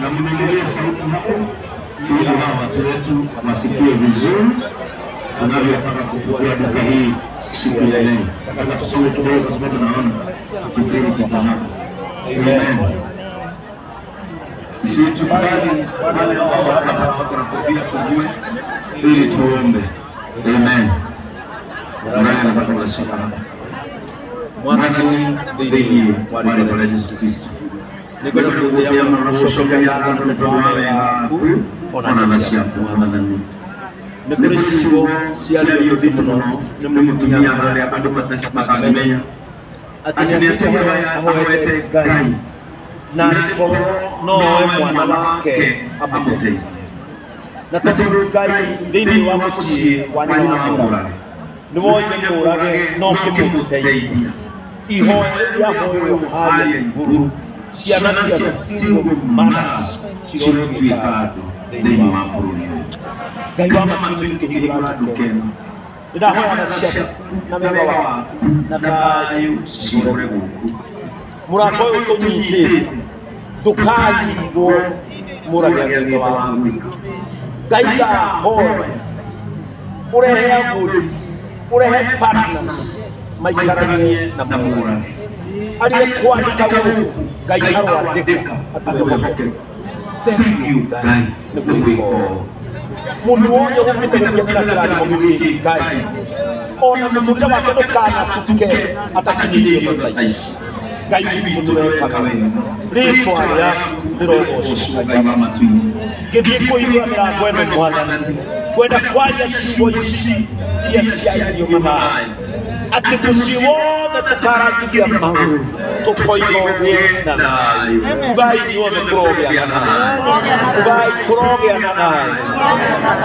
Na mnaendelea sauti hapo ili watu wetu wasikie vizuri tunavyotaka kufungua duka hii siku ya leo. Nataka tusome kidogo kwa sababu naona tukifiri kwa pamoja. Amen. Sisi tukubali wale ambao wanakufia tujue ili tuombe. Amen. Bwana nataka kusema mwana ni ndiye Bwana Yesu Kristo. Nikwenda kuongea marusho ya ndoto ya ona nasiya kwa nani. Nikwenda siya hiyo dito nimemtumia hali abado matakamenya. Atiniatia hawete gai. Na ko no mwana wake apote. Na tatu gai dini wa musi wanyamura. Niwo nyamurage no kimutei. Iho ya hoyo hali nguru. Ciana cia single mothers cirotuikando thĩinĩ wa bũrũri ũyũ. Ngai wa matuinĩ tũkĩhingũra ndukeno ndahoya na ciana na wega waku na thayũ cihũre gũkũ. Mũrango ũyũ tũnyitĩte ndũkahingwo mũrage thutha wa gwĩka. Ngai ndahoya ũrehe agũri ũrehe partners maikaranie na mũrage aliyekuandika Mungu Ngai arwandika atuhoke. Thank you Ngai nikuiko mundu wothe gukitegeria kila kirathimo giki Ngai ona muturia wake ndukana tutuke atakinyirie mutaici Ngai witũ turekaga rĩtwa rĩaku rĩrogocwo Ngai wa matu-inĩ ngĩthiĩ kũigua mĩrango ĩno Mwathani kwenda kwaria ciugo ici iria ciaririo mathai atĩ mũciĩ wothe tũkarangithia maũndũ tũkoiga na thayũ. Ugai inyuothe kũrogĩa na thayũ, ugai kũrogĩa na thayũ.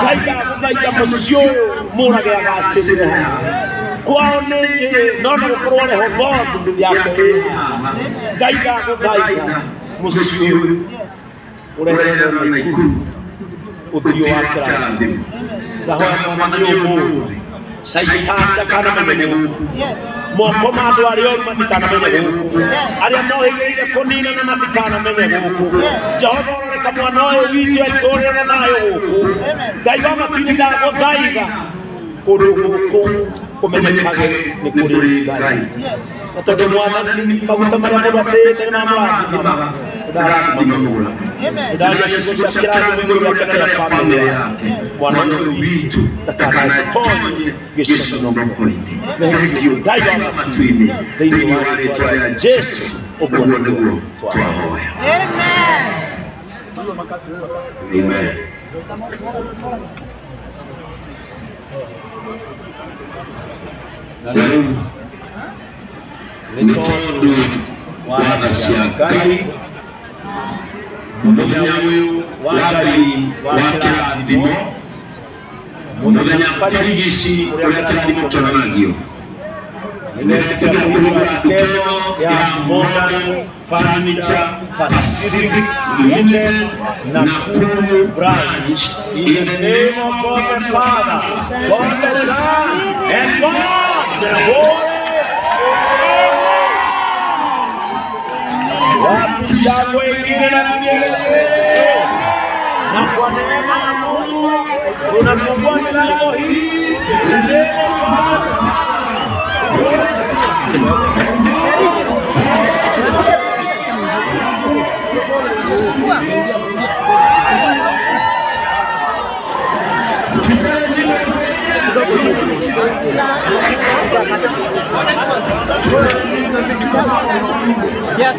Ngai ndagũthaitha mũciĩ ũyũ mũrage agacĩrĩre kwao nĩ niĩ no no gũkorwo reho mbondu yake Ngai ndagũthaitha mũciĩ ũyũ ũreherwo na ikuru ũthiũ wa kĩrathimo. Ndahoya Mwathani ũmũthĩ Shaitani ndakanamenye gũkũ, moko ma andũ arĩa oru matikanamenye gũkũ, arĩa mohĩgĩrĩire kũnina na matikanamenye gũkũ. Jehova ũroreka mwana ũyũ witũ atũũrĩre na thayũ gũkũ. Ngai wa matu-inĩ ndagũthaitha kũndũ gũkũ kũmenyekage nĩ kũrĩ Ngai. Na tondũ Mwathani maguta marĩa mũndũ atĩĩte nĩmamũrathima ndarathima mũra. Ndaria ciugo cia kĩrathimo igũrũ rĩake na rĩa bamĩrĩ yake. Mwana ũyũ witũ ndakanatonye gĩconoko-inĩ. Ngai wa matu-inĩ thĩinĩ wa rĩĩtwa rĩa Jesũ ũguo nĩguo twahoya. Amen. Na rĩu nĩ tondũ wa tha cia Ngai umuthenya uyu wa Ngai wa kĩrathimo, umuthenya karigici ũrĩa kĩrathimo kĩonanagio. Nĩndĩretiga kũhingũra nduka ĩno ya Modern Furniture Pacific Limited Nakuru branch, in the name of God the Father, God the Son, and God the Holy Spirit. Wapisha wengine na mgeni, na kwa neema ya Mungu tunafungua milango hii. Yes.